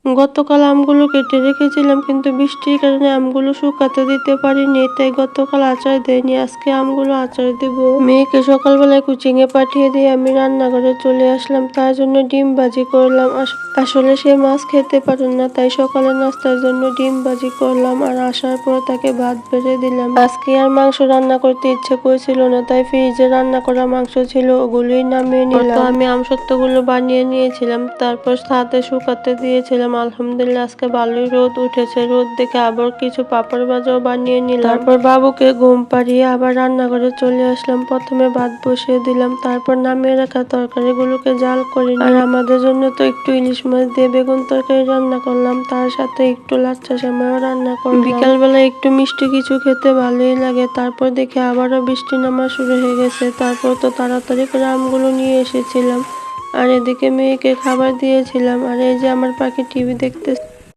গতকাল আমগুলো কেটে রেখেছিলাম, কিন্তু বৃষ্টির কারণে আমগুলো শুকাতে দিতে পারিনি, তাই গতকাল আচার দেয়নি। আজকে আমগুলো আচার দিব। মেয়েকে সকালবেলায় কোচিং এ পাঠিয়ে দিয়ে আমি রান্নাঘরে চলে আসলাম। তার জন্য ডিম ভাজি করলাম। আসলে সে মাছ খেতে পারে না, তাই সকালে নাস্তার জন্য ডিম ভাজি করলাম, আর আসার পর তাকে ভাত বেড়ে দিলাম। আজকে আর মাংস রান্না করতে ইচ্ছে করছিল না, তাই ফ্রিজে রান্না করা মাংস ছিল, ওগুলোই নামিয়ে নিলাম। আমি আমসত্ত্বগুলো বানিয়ে নিয়েছিলাম, তারপর ছাদে শুকাতে দিয়েছিলাম। আলহামদুলিল্লাহ আজকে ভালোই রোদ উঠেছে। রোদ দেখে আবার কিছু পাপড় ভাজাও বানিয়ে নিলাম। তারপর বাবুকে ঘুম পাড়িয়ে আবার রান্নাঘরে চলে আসলাম। প্রথমে ভাত বসিয়ে দিলাম, তারপর নামিয়ে রাখা তরকারিগুলোকে জাল করে নিলাম। আর আমাদের জন্য তো একটু ইলিশ মাছ দিয়ে বেগুন তরকারি রান্না করলাম, তার সাথে একটু লাচ্ছা সেমাইও রান্না করলাম। বিকালবেলা একটু মিষ্টি কিছু খেতে ভালোই লাগে। তারপর দেখে আবারও বৃষ্টি নামা শুরু হয়ে গেছে। তারপর তো তাড়াতাড়ি করে আমগুলো নিয়ে এসেছিলাম, আর এদিকে মেয়েকে খাবার দিয়েছিলাম। আর এই যে আমার পাখি টিভি দেখতে